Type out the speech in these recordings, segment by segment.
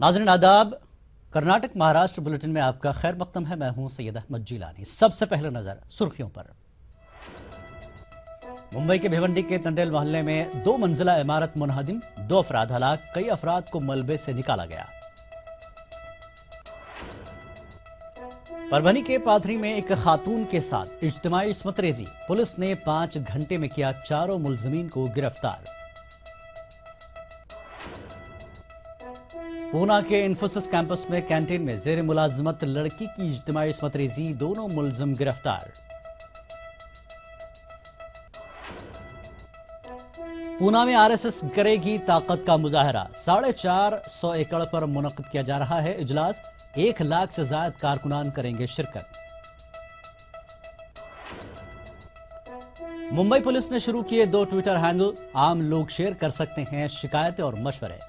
नाज़रीन आदाब। कर्नाटक महाराष्ट्र बुलेटिन में आपका खैर मकदम है। मैं हूं सैयद अहमद जिलानी। सबसे पहले नजर सुर्खियों पर। मुंबई के भिवंडी के तंडेल मोहल्ले में 2 मंजिला इमारत मुनहदिम, 2 अफराद हलाक, कई अफराद को मलबे से निकाला गया। परभनी के पाथरी में एक खातून के साथ इज्तिमाई इस्मत रेजी, पुलिस ने 5 घंटे में किया चारों मुलजमीन को गिरफ्तार। पूना के इंफोसिस कैंपस में कैंटीन में जेर मुलाजमत लड़की की इज्तिमाई इस्मत रेजी, दोनों मुलजिम गिरफ्तार। पूना में आरएसएस करेगी ताकत का मुजाहरा, 450 एकड़ पर मुनक्किद किया जा रहा है इजलास, 1 लाख से ज्यादा कारकुनान करेंगे शिरकत। मुंबई पुलिस ने शुरू किए 2 ट्विटर हैंडल, आम लोग शेयर कर सकते हैं शिकायतें और मशवरे।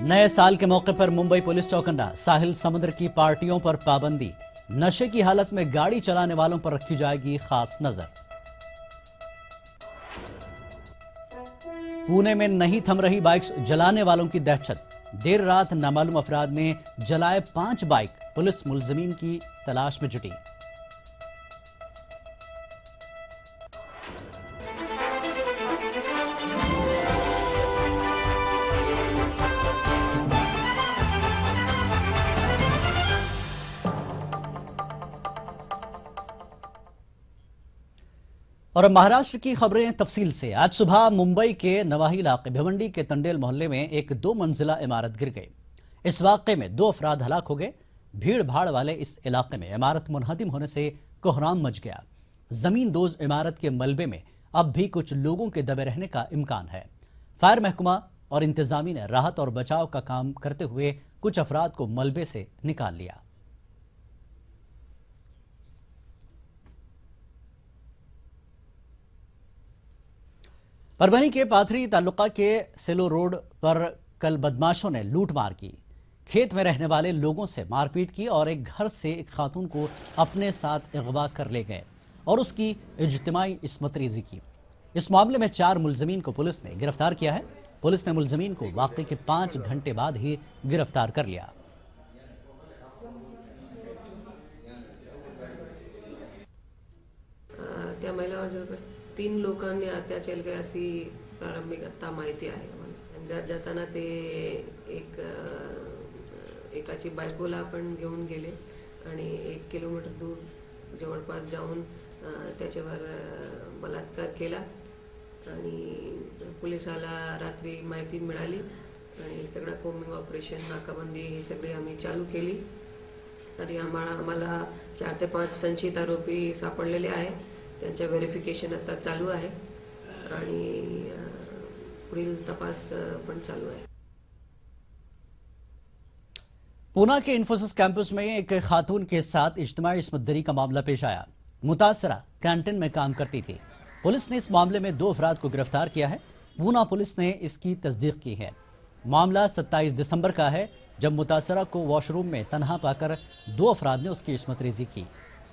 नए साल के मौके पर मुंबई पुलिस चौकन्ना, साहिल समुद्र की पार्टियों पर पाबंदी, नशे की हालत में गाड़ी चलाने वालों पर रखी जाएगी खास नजर। पुणे में नहीं थम रही बाइक्स जलाने वालों की दहशत, देर रात नामालूम अफराद ने जलाए 5 बाइक, पुलिस मुलजमीन की तलाश में जुटी। और महाराष्ट्र की खबरें तफसील से। आज सुबह मुंबई के नवाही इलाके भिवंडी के तंडेल मोहल्ले में एक 2 मंजिला इमारत गिर गई। इस वाकये में 2 अफराद हलाक हो गए। भीड़ भाड़ वाले इस इलाके में इमारत मुनहदिम होने से कोहराम मच गया। जमीन दोज इमारत के मलबे में अब भी कुछ लोगों के दबे रहने का इम्कान है। फायर महकमा और इंतजामी ने राहत और बचाव का काम करते हुए कुछ अफराद को मलबे से निकाल लिया। परभनी के पाथरी तालुका के सेलो रोड पर कल बदमाशों ने लूटमार की, खेत में रहने वाले लोगों से मारपीट की और एक घर से एक खातून को अपने साथ अगवा कर ले गए और उसकी इज्तिमाई इस्मत रेजी की। इस मामले में 4 मुलजमीन को पुलिस ने गिरफ्तार किया है। पुलिस ने मुलजमीन को वाकये के 5 घंटे बाद ही गिरफ्तार कर लिया। त्या महिलावर जवळपास 3 लोकांनी अत्याचार केला अशी प्रारंभिक आत्ता माहिती आहे आम्हाला। जात जाताना ते एकाची बायकोला आपण घेऊन गेले आणि 1 किलोमीटर दूर जवळपास जाऊन त्याच्यावर बलात्कार केला आणि पोलिसाला रात्री माहिती मिळाली आणि सगळं कोम्बिंग ऑपरेशन, नाकाबंदी हे सगळे आम्ही चालू केली आणि आम्हाला 4 ते 5 संचित आरोपी सापडलेले आहे। त्यांचे व्हेरिफिकेशन आता चालू आहे आणि पुढील तपास पण चालू आहे। पूना के इंफोसिस कैंपस में एक खातून के साथ इज्तिमाई इस्मतदरी का मामला पेश आया। मुतासरा कैंटीन में काम करती थी। पुलिस ने इस मामले में 2 अफराद को गिरफ्तार किया है। पूना पुलिस ने इसकी तस्दीक की है। मामला 27 दिसंबर का है, जब मुतासरा को वॉशरूम में तनहा पाकर 2 अफराद ने उसकी इस्मत रेजी की।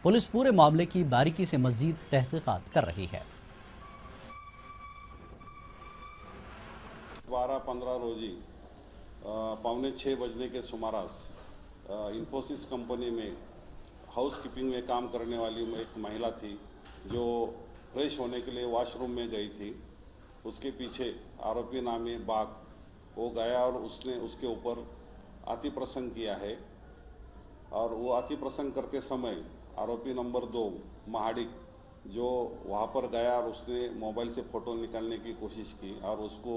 पुलिस पूरे मामले की बारीकी से मजीद तहकीकात कर रही है। 12-15 रोजी 5:45 बजने के सुमारास इंफोसिस कंपनी में हाउसकीपिंग में काम करने वाली एक महिला थी जो फ्रेश होने के लिए वॉशरूम में गई थी। उसके पीछे आरोपी नामी बाग वो गया और उसने उसके ऊपर अति प्रसंग किया है और वो अति प्रसंग करते समय आरोपी नंबर 2 महाडिक जो वहाँ पर गया और उसने मोबाइल से फ़ोटो निकालने की कोशिश की और उसको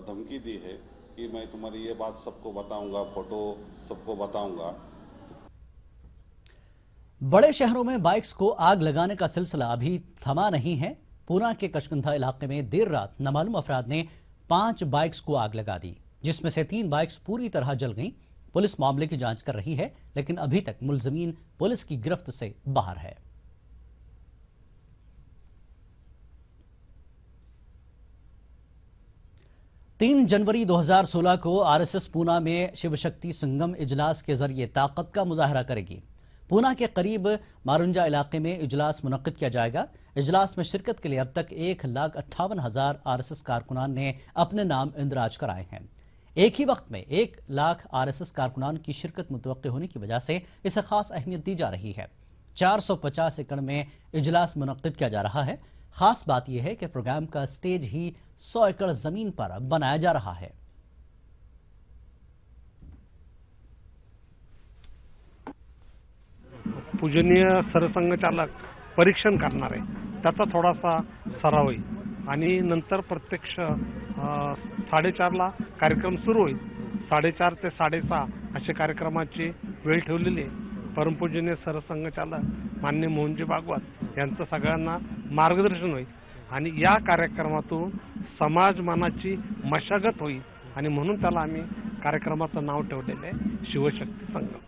धमकी दी है कि मैं तुम्हारी ये बात सबको बताऊंगा, फ़ोटो सबको बताऊंगा। बड़े शहरों में बाइक्स को आग लगाने का सिलसिला अभी थमा नहीं है। पूना के कशकंधा इलाके में देर रात नामालूम अफराद ने 5 बाइक्स को आग लगा दी, जिसमें से 3 बाइक्स पूरी तरह जल गईं। पुलिस मामले की जांच कर रही है, लेकिन अभी तक मुलजमीन पुलिस की गिरफ्त से बाहर है। 3 जनवरी 2016 को आरएसएस पूना में शिव शक्ति संगम इजलास के जरिए ताकत का मुजाहरा करेगी। पूना के करीब मारुंजा इलाके में इजलास मुनक्किद किया जाएगा। इजलास में शिरकत के लिए अब तक 1,58,000 आरएसएस कारकुनान ने अपने नाम इंदराज कराए हैं। एक ही वक्त में 1 लाख आरएसएस कारकुनान की शिरकत मुतवक्किल होने की वजह से इसे खास अहमियत दी जा रही है। 450 एकड़ में इजलास मुनक्किद किया जा रहा है। खास बात यह है कि प्रोग्राम का स्टेज ही 100 एकड़ जमीन पर बनाया जा रहा है। पूजनीय सरसंघचालक परीक्षण करणार आहे, त्याचा थोडासा सराव होईल आणि नंतर प्रत्यक्ष 4:30ला कार्यक्रम सुरू होईल। 4:30 ते 6:30 असे कार्यक्रमाची वेळ ठेवलेली आहे। परमपूजनीय सरसंघचालक माननीय मोहनजी भागवत यांचं सगळ्यांना मार्गदर्शन होईल आणि या कार्यक्रमातून समाज मनाची मशागत होईल आणि म्हणून त्याला आम्ही कार्यक्रमाचं नाव ठेवलेलं आहे शिवशक्ती संगम।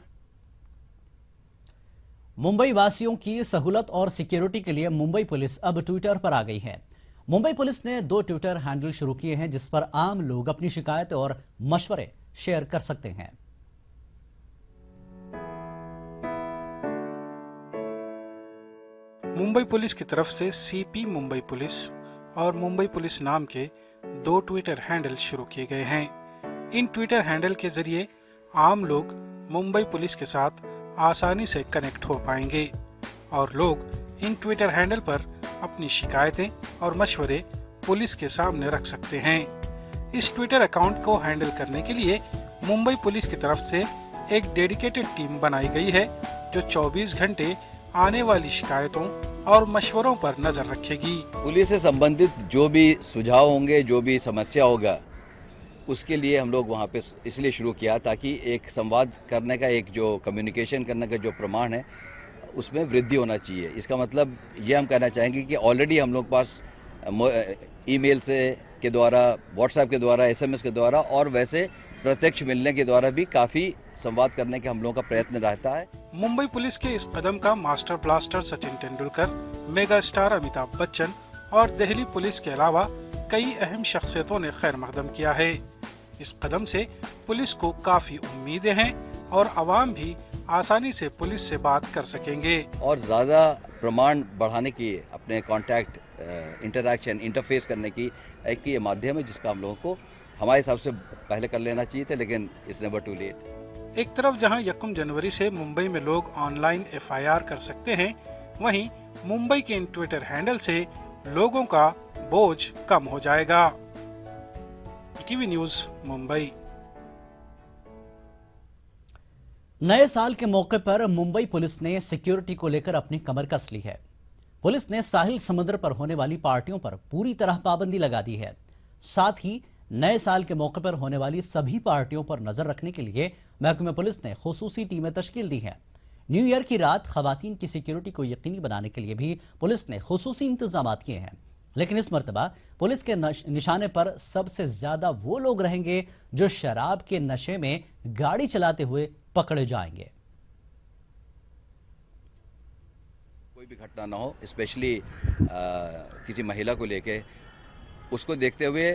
मुंबई वासियों की सहूलत और सिक्योरिटी के लिए मुंबई पुलिस अब ट्विटर पर आ गई है। मुंबई पुलिस ने 2 ट्विटर हैंडल शुरू किए हैं जिस पर आम लोग अपनी शिकायतें और मशवरे शेयर कर सकते हैं। मुंबई पुलिस की तरफ से सीपी मुंबई पुलिस और मुंबई पुलिस नाम के 2 ट्विटर हैंडल शुरू किए गए हैं। इन ट्विटर हैंडल के जरिए आम लोग मुंबई पुलिस के साथ आसानी से कनेक्ट हो पाएंगे और लोग इन ट्विटर हैंडल पर अपनी शिकायतें और मशवरे पुलिस के सामने रख सकते हैं। इस ट्विटर अकाउंट को हैंडल करने के लिए मुंबई पुलिस की तरफ से एक डेडिकेटेड टीम बनाई गई है जो 24 घंटे आने वाली शिकायतों और मशवरों पर नजर रखेगी। पुलिस से संबंधित जो भी सुझाव होंगे, जो भी समस्या होगा, उसके लिए हम लोग वहाँ पे इसलिए शुरू किया ताकि एक संवाद करने का, एक जो कम्युनिकेशन करने का जो प्रमाण है उसमें वृद्धि होना चाहिए। इसका मतलब ये हम कहना चाहेंगे कि ऑलरेडी हम लोग पास ईमेल से के द्वारा, व्हाट्सएप के द्वारा, एसएमएस के द्वारा और वैसे प्रत्यक्ष मिलने के द्वारा भी काफ़ी संवाद करने का हम लोगों का प्रयत्न रहता है। मुंबई पुलिस के इस कदम का master blaster Sachin Tendulkar, mega star Amitabh Bachchan और दिल्ली पुलिस के अलावा कई अहम शख्सियतों ने खैर मकदम किया है। इस कदम से पुलिस को काफी उम्मीदें हैं और आवाम भी आसानी से पुलिस से बात कर सकेंगे और ज़्यादा प्रमाण बढ़ाने की, अपने कांटेक्ट, इंटरैक्शन, इंटरफेस करने की एक ये माध्यम है जिसका हम लोगों को हमारे हिसाब से पहले कर लेना चाहिए था, लेकिन इट्स नेवर टू लेट। एक तरफ जहां 1 जनवरी से मुंबई में लोग ऑनलाइन FIR कर सकते हैं, वहीं मुंबई के इन ट्विटर हैंडल से लोगों का बोझ कम हो जाएगा। TV news Mumbai. नए साल के मौके पर मुंबई पुलिस ने सिक्योरिटी को लेकर अपनी कमर कस ली है। पुलिस ने साहिल समुद्र पर होने वाली पार्टियों पर पूरी तरह पाबंदी लगा दी है। साथ ही नए साल के मौके पर होने वाली सभी पार्टियों पर नजर रखने के लिए महकमे पुलिस ने खुसूसी टीमें तश्कील दी हैं। न्यू ईयर की रात खवातीन की सिक्योरिटी को यकीनी बनाने के लिए भी पुलिस ने खुसूसी इंतजाम किए हैं। लेकिन इस मर्तबा पुलिस के निशाने पर सबसे ज्यादा वो लोग रहेंगे जो शराब के नशे में गाड़ी चलाते हुए पकड़े जाएंगे। कोई भी घटना ना हो, स्पेशली किसी महिला को लेके, उसको देखते हुए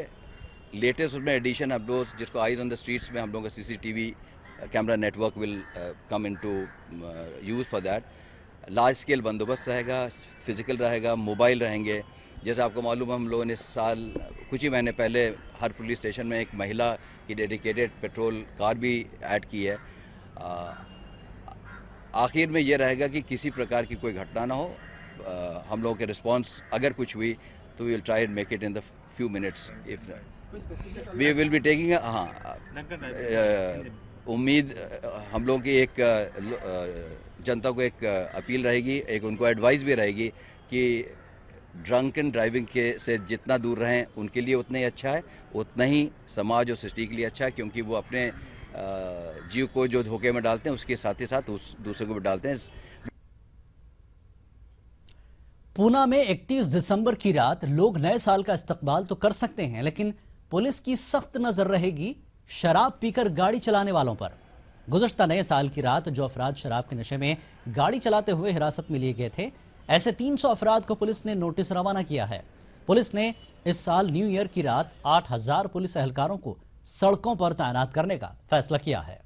लेटेस्ट उसमें एडिशन हम लोग जिसको आइज ऑन द स्ट्रीट्स में हम लोग का CCTV camera network will come into use for that. Large scale बंदोबस्त रहेगा, फिजिकल रहेगा, मोबाइल रहेंगे। जैसे आपको मालूम है हम लोगों ने इस साल कुछ ही महीने पहले हर पुलिस स्टेशन में एक महिला की डेडिकेटेड पेट्रोल कार भी ऐड की है। आखिर में ये रहेगा कि किसी प्रकार की कोई घटना ना हो। हम लोगों के रिस्पांस अगर कुछ हुई तो we will try and make it in the few minutes if we will be taking. हाँ, उम्मीद हम लोगों की एक जनता को एक अपील रहेगी, एक उनको एडवाइस भी रहेगी कि ड्रंक एंड ड्राइविंग के से जितना दूर रहें उनके लिए उतना ही अच्छा है, उतना ही समाज और सिटी के लिए अच्छा है, क्योंकि वो अपने जीव को जो धोखे में डालते हैं उसके साथ ही साथ उस दूसरे को भी डालते हैं। पूना में 31 दिसंबर की रात लोग नए साल का इस्तकबाल तो कर सकते हैं, लेकिन पुलिस की सख्त नजर रहेगी शराब पीकर गाड़ी चलाने वालों पर। गुज़श्ता नए साल की रात जो अफराद शराब के नशे में गाड़ी चलाते हुए हिरासत में लिए गए थे, ऐसे 300 अफराद को पुलिस ने नोटिस रवाना किया है। पुलिस ने इस साल न्यू ईयर की रात 8000 पुलिस एहलकारों को सड़कों पर तैनात करने का फैसला किया है।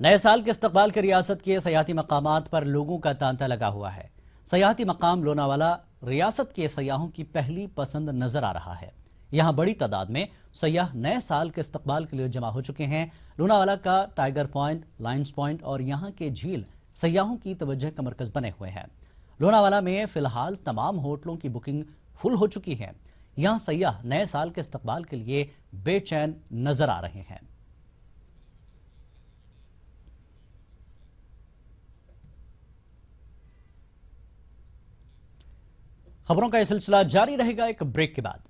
नए साल के इस्तकबाल के रियासत के सयाहती मकामात पर लोगों का तांता लगा हुआ है। सयाहती मकाम लोनावाला रियासत के सयाहों की पहली पसंद नजर आ रहा है। यहाँ बड़ी तादाद में सयाह नए साल के इस्तकबाल के लिए जमा हो चुके हैं। लोनावाला का टाइगर पॉइंट, लायंस पॉइंट और यहाँ के झील सयाहों की तवज्जो का मरकज बने हुए हैं। लोनावाला में फिलहाल तमाम होटलों की बुकिंग फुल हो चुकी है। यहाँ सयाह नए साल के इस्तकबाल के लिए बेचैन नजर आ रहे हैं। खबरों का यह सिलसिला जारी रहेगा एक ब्रेक के बाद।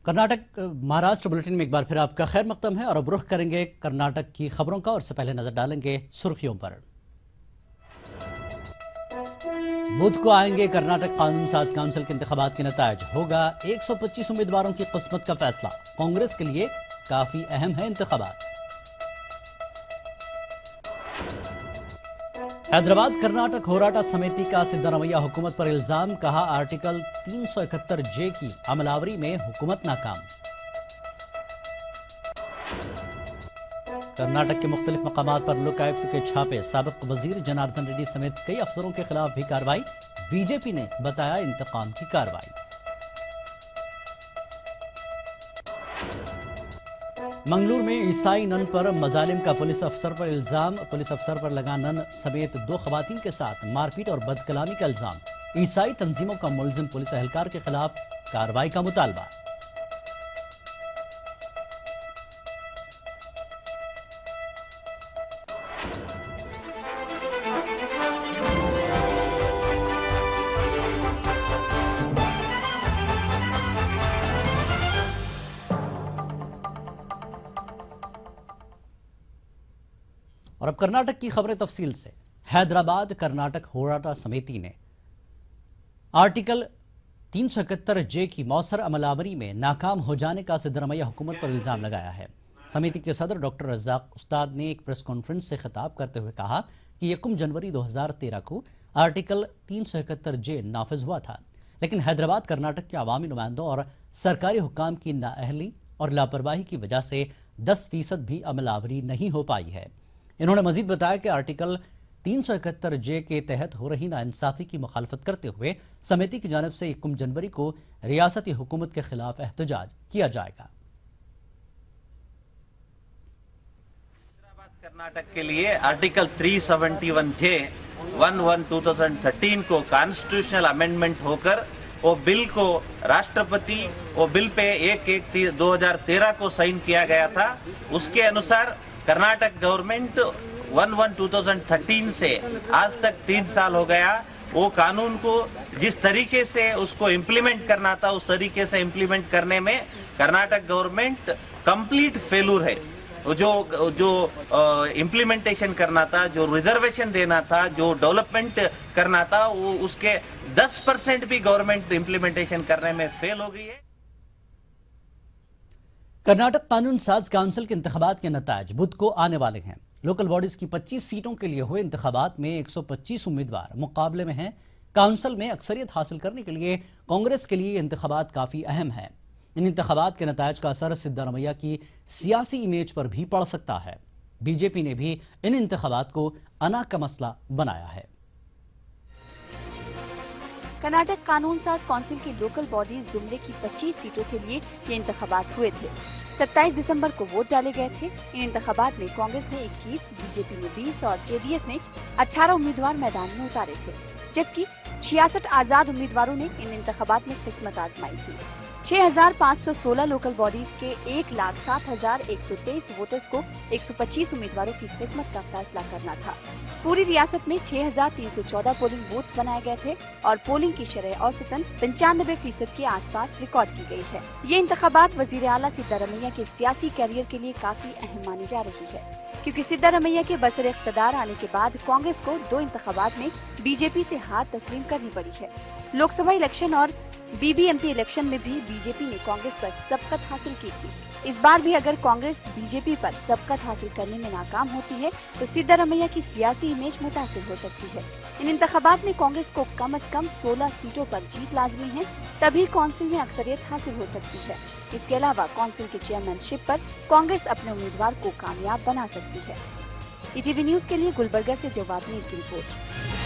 कर्नाटक महाराष्ट्र बुलेटिन में एक बार फिर आपका खैर मकदम है और अब रुख करेंगे कर्नाटक की खबरों का और इससे पहले नजर डालेंगे सुर्खियों पर। बुध को आएंगे कर्नाटक कानून साज काउंसिल के इंतखाबात के नतायज। होगा 125 उम्मीदवारों की किस्मत का फैसला। कांग्रेस के लिए काफी अहम है इंतखाबात। हैदराबाद कर्नाटक होराटा समिति का सिद्धारमैया हुकूमत पर इल्जाम। कहा आर्टिकल 371 जे की अमलावरी में हुकूमत नाकाम। कर्नाटक के मुख्तलिफ मकामात पर लोकायुक्त के छापे। साबिक वजीर जनार्दन रेड्डी समेत कई अफसरों के खिलाफ भी कार्रवाई। बीजेपी ने बताया इंतकाम की कार्रवाई। मंगलूर में ईसाई नन पर मजालिम का पुलिस अफसर पर इल्जाम। पुलिस अफसर पर लगा नन समेत 2 खवातीन के साथ मारपीट और बदकलामी का इल्जाम। ईसाई तंजीमों का मुलजिम पुलिस एहलकार के खिलाफ कार्रवाई का मुतालबा। और अब कर्नाटक की खबरें तफसील से। हैदराबाद कर्नाटक होराटा समिति ने आर्टिकल 371 जे की मौसर अमलावरी में नाकाम हो जाने का सिद्धारमैया हुकूमत पर इल्जाम लगाया है। समिति के सदर डॉक्टर रज़ाक उस्ताद ने एक प्रेस कॉन्फ्रेंस से खिताब करते हुए कहा कि 1 जनवरी 2013 को आर्टिकल 371 जे नाफिज हुआ था, लेकिन हैदराबाद कर्नाटक के अवामी नुमाइंदों और सरकारी हुक्काम की नाअहली और लापरवाही की वजह से 10% भी अमलावरी नहीं हो पाई है। इन्होंने मजीद बताया कि आर्टिकल 371 जे के तहत हो रही नाइंसाफी की मुखालफत करते हुए समिति की जानिब से 1 जनवरी को रियासती हुकूमत के खिलाफ एहतजाज किया जाएगा। कर्नाटक के लिए आर्टिकल 371 जे 11/2013 को कॉन्स्टिट्यूशनल अमेंडमेंट होकर वो बिल को राष्ट्रपति वो बिल पे 1/1/2013 को साइन किया गया था। उसके अनुसार कर्नाटक गवर्नमेंट 1/1/2013 से आज तक 3 साल हो गया। वो कानून को जिस तरीके से उसको इम्प्लीमेंट करना था उस तरीके से इम्प्लीमेंट करने में कर्नाटक गवर्नमेंट कंप्लीट फेल्यूर है। जो इम्प्लीमेंटेशन करना था, जो रिजर्वेशन देना था, जो डेवलपमेंट करना था, वो उसके 10% भी गवर्नमेंट इम्प्लीमेंटेशन करने में फेल हो गई है। कर्नाटक कानून साज काउंसिल के इंतखाबात के नतायज बुध को आने वाले हैं। लोकल बॉडीज की 25 सीटों के लिए हुए इंतखाबात में 125 उम्मीदवार मुकाबले में हैं। काउंसिल में अक्सरियत हासिल करने के लिए कांग्रेस के लिए इंतखाबात काफी अहम है। इन इंतखाबात के नतायज का असर सिद्धारमैया की सियासी इमेज पर भी पड़ सकता है। बीजेपी ने भी इन इंतखाबात को अना का मसला बनाया है। कर्नाटक कानून साज काउंसिल की लोकल बॉडीज जुमले की 25 सीटों के लिए ये इंतखाबात हुए थे। 27 दिसंबर को वोट डाले गए थे। इन इंतखाबात में कांग्रेस ने 21, बीजेपी ने 20 और जेडीएस ने 18 उम्मीदवार मैदान में उतारे थे, जबकि 66 आजाद उम्मीदवारों ने इन इंतखाबात में किस्मत आजमाई थी। 6516 लोकल बॉडीज के 1,07,123 वोटर्स को 125 उम्मीदवारों की किस्मत का फैसला करना था। पूरी रियासत में 6,314 पोलिंग बूथ्स बनाए गए थे और पोलिंग की शरह औसतन 95% के आसपास रिकॉर्ड की गई है। ये इंतखाबात वजीर आला सिद्धारमैया के सियासी कैरियर के लिए काफी अहम मानी जा रही है, क्योंकि सिद्धारमैया के बसर इख्तदार आने के बाद कांग्रेस को 2 इंतखाबात में बीजेपी से हार तस्लीम करनी पड़ी है। लोकसभा इलेक्शन और बीबीएमपी इलेक्शन में भी बीजेपी ने कांग्रेस पर सबकत हासिल की थी। इस बार भी अगर कांग्रेस बीजेपी पर सबकत हासिल करने में नाकाम होती है तो सिद्धारमैया की सियासी इमेज मुतासिर हो सकती है। इन इंतखाबात में कांग्रेस को कम से कम 16 सीटों पर जीत लाजमी है, तभी काउंसिल में अक्सरियत हासिल हो सकती है। इसके अलावा काउंसिल के चेयरमैनशिप पर कांग्रेस अपने उम्मीदवार को कामयाब बना सकती है। ईटीवी न्यूज के लिए गुलबर्गा से जवाब मीर की रिपोर्ट।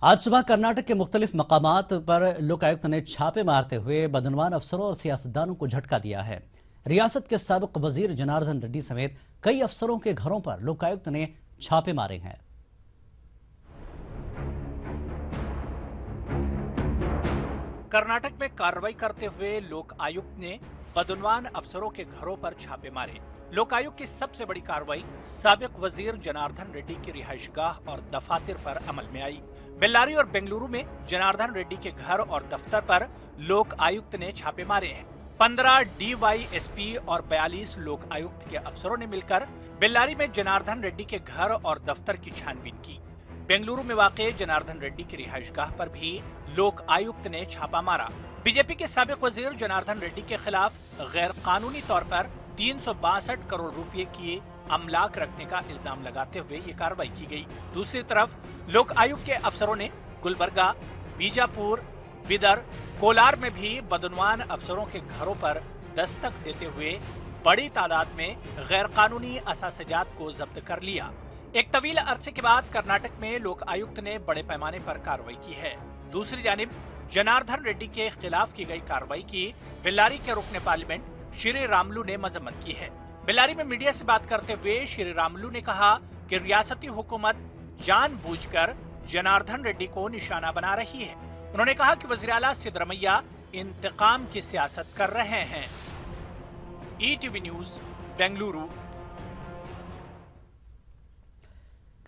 आज सुबह कर्नाटक के मुख्तलिफ मकामात पर लोकायुक्त ने छापे मारते हुए बदनवान अफसरों और सियासतदानों को झटका दिया है। रियासत के साबिक वजीर जनार्दन रेड्डी समेत कई अफसरों के घरों पर लोकायुक्त ने छापे मारे हैं। कर्नाटक में कार्रवाई करते हुए लोक आयुक्त ने बदनवान अफसरों के घरों पर छापे मारे। लोकायुक्त की सबसे बड़ी कार्रवाई साबिक वजीर जनार्दन रेड्डी की रिहाइशगाह और दफातर पर अमल में आई। बेल्लारी और बेंगलुरु में जनार्दन रेड्डी के घर और दफ्तर पर लोक आयुक्त ने छापे मारे हैं। 15 DYSP और 42 लोक आयुक्त के अफसरों ने मिलकर बेल्लारी में जनार्दन रेड्डी के घर और दफ्तर की छानबीन की। बेंगलुरु में वाक़े जनार्दन रेड्डी की रिहाइशगाह पर भी लोक आयुक्त ने छापा मारा। बीजेपी के साबिक वजीर जनार्दन रेड्डी के खिलाफ गैर कानूनी तौर पर 362 करोड़ रुपए की अमलाक रखने का इल्जाम लगाते हुए ये कार्रवाई की गई। दूसरी तरफ लोक आयुक्त के अफसरों ने गुलबर्गा, बीजापुर, बिदर, कोलार में भी बदनवान अफसरों के घरों पर दस्तक देते हुए बड़ी तादाद में गैर कानूनी असासजात को जब्त कर लिया। एक तवील अरसे के बाद कर्नाटक में लोक आयुक्त ने बड़े पैमाने पर कार्रवाई की है। दूसरी जानिब जनार्दन रेड्डी के खिलाफ की गई कार्रवाई की बेल्लारी के रुकने पार्लियामेंट श्री रामुलु ने मजम्मत की है। बेल्लारी में मीडिया से बात करते हुए श्री रामुलु ने कहा कि रियासती हुकूमत जानबूझकर जनार्दन रेड्डी को निशाना बना रही है। उन्होंने कहा कि वज़ीर आला सिद्धरमैया इंतकाम की सियासत कर रहे हैं। ETV news Bengaluru.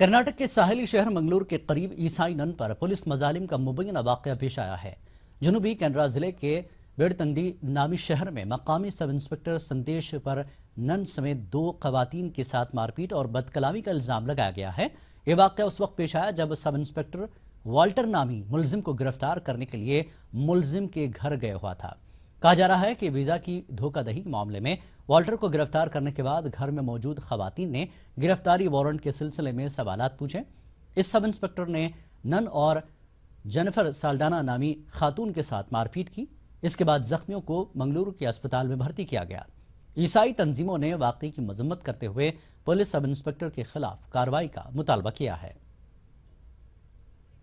कर्नाटक के साहिली शहर मंगलूर के करीब ईसाई नन पर पुलिस मजालिम का मुबैना वाक़या पेश आया है। जनूबी कैनरा जिले के बेड़तंडी नामी शहर में मकामी सब इंस्पेक्टर संदेश पर नन समेत 2 खवातीन के साथ मारपीट और बदकलामी का इल्जाम लगाया गया है। यह वाक़या उस वक्त पेश आया जब सब इंस्पेक्टर वाल्टर नामी मुलजिम को गिरफ्तार करने के लिए मुलजिम के घर गए हुआ था। कहा जा रहा है कि वीजा की धोखाधड़ी के मामले में वाल्टर को गिरफ्तार करने के बाद घर में मौजूद खवातीन ने गिरफ्तारी वारंट के सिलसिले में सवालात पूछे। इस सब इंस्पेक्टर ने नन और जेनिफर साल्डाना नामी खातून के साथ मारपीट की। इसके बाद जख्मियों को मंगलुरु के अस्पताल में भर्ती किया गया। ईसाई तंजीमों ने वाकई की मजम्मत करते हुए पुलिस सब इंस्पेक्टर के खिलाफ कार्रवाई का मुतालबा किया है।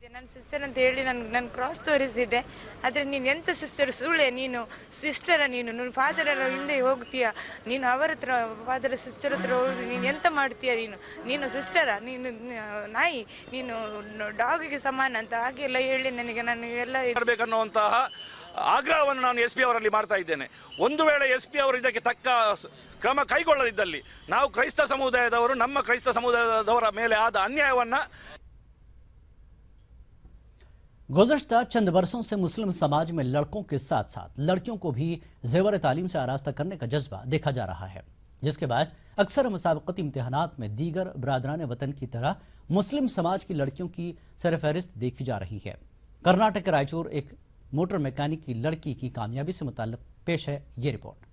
ನನ್ನ ಸಿಸ್ಟರ್ ಅಂತ ಹೇಳಿ ನಾನು ಕ್ರಾಸ್ ತೋರಿಸಿದೆ, ಆದರೆ ನೀನು ಎಂತ ಸಿಸ್ಟರ್ ಸುಳ್ಳೆ, ನೀನು ಸಿಸ್ಟರ, ನೀನು ಫಾದರ್ ಹಿಂದೆ ಹೋಗ್ತೀಯ, ನೀನು ಅವರ ಹತ್ರ ಫಾದರ್ ಸಿಸ್ಟರ್ ಹತ್ರ ಹೋಗಿ ನೀನು ಎಂತ ಮಾಡ್ತೀಯ, ನೀನು ಸಿಸ್ಟರ, ನೀನು ನಾಯಿ, ನೀನು ಡಾಗಿಗೆ ಸಮಾನ ಅಂತ ಹಾಗೆಲ್ಲ ಹೇಳಿ ನನಗೆ ನಾನು ಎಲ್ಲ ಮಾಡಬೇಕನ್ನುವಂತಹ ಆಗ್ರಹವನ್ನು ನಾನು SP ಅವರಲ್ಲಿ ಮಾಡ್ತಾ ಇದ್ದೇನೆ. ಒಂದು ವೇಳೆ SP ಅವರು ಇದಕ್ಕೆ ತಕ್ಕ ಕ್ರಮ ಕೈಗೊಳ್ಳದಿದ್ದಲ್ಲಿ ನಾವು ಕ್ರೈಸ್ತ ಸಮುದಾಯದವರು ನಮ್ಮ ಕ್ರೈಸ್ತ ಸಮುದಾಯದವರ ಮೇಲೆ ಆದ ಅನ್ಯಾಯವನ್ನ गुज़श्ता चंद वर्षों से मुस्लिम समाज में लड़कों के साथ साथ लड़कियों को भी ज़ेवर तालीम से आरास्ता करने का जज्बा देखा जा रहा है, जिसके बाद अक्सर मुसाबकती इम्तिहानात में दीगर बरादरान वतन की तरह मुस्लिम समाज की लड़कियों की सरफहरिस्त देखी जा रही है। कर्नाटक के रायचूर एक मोटर मैकेनिक की लड़की की कामयाबी से मुताल्लिक पेश है ये रिपोर्ट।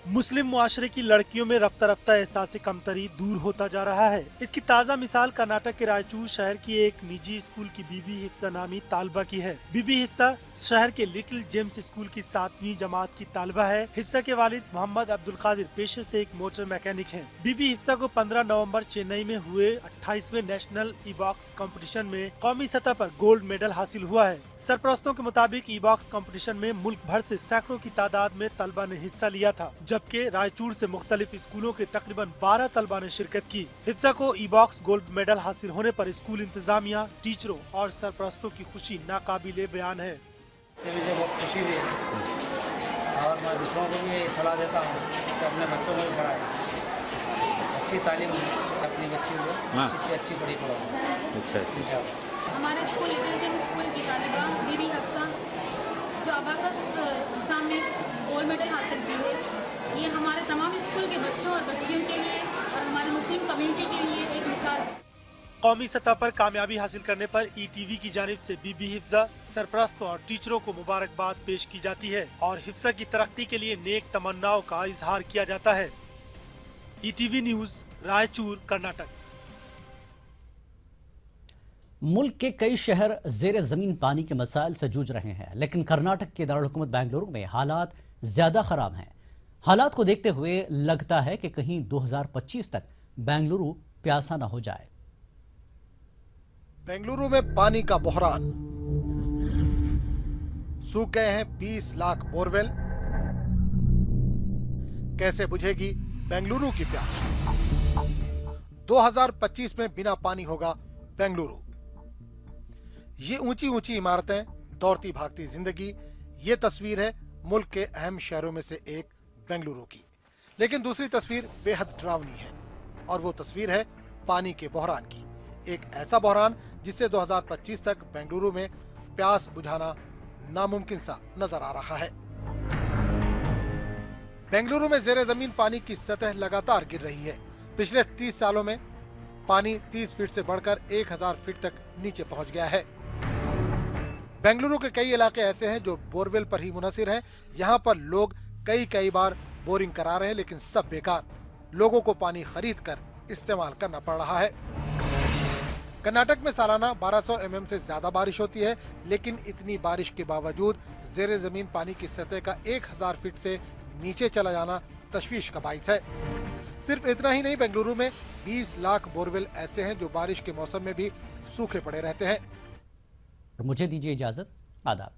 मुस्लिम मुआशरे की लड़कियों में रफ्ता रफ्ता एहसास कमतरी दूर होता जा रहा है। इसकी ताज़ा मिसाल कर्नाटक के रायचूर शहर की एक निजी स्कूल की बीबी हिफ्सा नामी तालबा की है। बीबी हिफ्सा शहर के लिटिल जेम्स स्कूल की 7वीं जमात की तालबा है। हिफ्सा के वालिद मोहम्मद अब्दुल कादिर पेशे से एक मोटर मैकेनिक हैं। बीबी हिफ्सा को 15 नवंबर चेन्नई में हुए 28वें नेशनल ई बॉक्स कॉम्पिटिशन में कौमी सतह पर गोल्ड मेडल हासिल हुआ है। सरपरस्तों के मुताबिक ई बॉक्स कंपटीशन में मुल्क भर से सैकड़ों की तादाद में तलबा ने हिस्सा लिया था, जबकि रायचूर से मुख्तलिफ स्कूलों के तकरीबन 12 तलबा ने शिरकत की। हिफ्सा को ई बॉक्स गोल्ड मेडल हासिल होने पर स्कूल इंतजामिया, टीचरों और सरपरस्तों की खुशी नाकाबिले बयान है। मुझे बहुत खुशी हुई है और मैं दूसरों को भी सलाह देता हूँ कि अपने बच्चों को भी पढ़ाएं, अच्छी तालीम अपनी बच्ची को अच्छी से अच्छी पढ़ी पढ़ाओ। अच्छा। हमारे स्कूल लिटिल स्कूल की तालिबा बीबी हफ्सा जो अबाकस एग्जाम में गोल्ड मेडल हासिल की है, ये हमारे तमाम स्कूल के बच्चों और बच्चियों के लिए और हमारे मुस्लिम कम्युनिटी के लिए एक मिसाल है। कौमी सतह पर कामयाबी हासिल करने पर ईटीवी की जानिब से बीबी हिफ्सा, सरपरस्तों और टीचरों को मुबारकबाद पेश की जाती है और हिफ्सा की तरक्की के लिए नेक तमन्नाओं का इजहार किया जाता है। ETV news, Raichur, Karnataka. मुल्क के कई शहर जेर जमीन पानी के मसाइल से जूझ रहे हैं, लेकिन कर्नाटक के दारुल-हुकूमत बेंगलुरु में हालात ज्यादा खराब हैं। हालात को देखते हुए लगता है कि कहीं 2025 तक बेंगलुरु प्यासा न हो जाए। बेंगलुरु में पानी का बहरान, सूख गए हैं 20 लाख बोरवेल। कैसे बुझेगी बेंगलुरु की प्यास? 2025 में बिना पानी होगा बेंगलुरु। ये ऊंची ऊंची इमारतें, दौड़ती भागती जिंदगी, ये तस्वीर है मुल्क के अहम शहरों में से एक बेंगलुरु की। लेकिन दूसरी तस्वीर बेहद डरावनी है और वो तस्वीर है पानी के बहरान की। एक ऐसा बहरान जिससे 2025 तक बेंगलुरु में प्यास बुझाना नामुमकिन सा नजर आ रहा है। बेंगलुरु में जेर जमीन पानी की सतह लगातार गिर रही है। पिछले 30 सालों में पानी 30 फीट से बढ़कर 1000 फीट तक नीचे पहुंच गया है। बेंगलुरु के कई इलाके ऐसे हैं जो बोरवेल पर ही मुनहसिर हैं। यहाँ पर लोग कई बार बोरिंग करा रहे हैं, लेकिन सब बेकार। लोगों को पानी खरीद कर इस्तेमाल करना पड़ रहा है। कर्नाटक में सालाना 1200 mm से ज्यादा बारिश होती है, लेकिन इतनी बारिश के बावजूद जेर जमीन पानी की सतह का 1000 फीट से नीचे चला जाना तशवीश का बाइस है। सिर्फ इतना ही नहीं, बेंगलुरु में 20 लाख बोरवेल ऐसे हैं जो बारिश के मौसम में भी सूखे पड़े रहते हैं। मुझे दीजिए इजाजत। आदाब।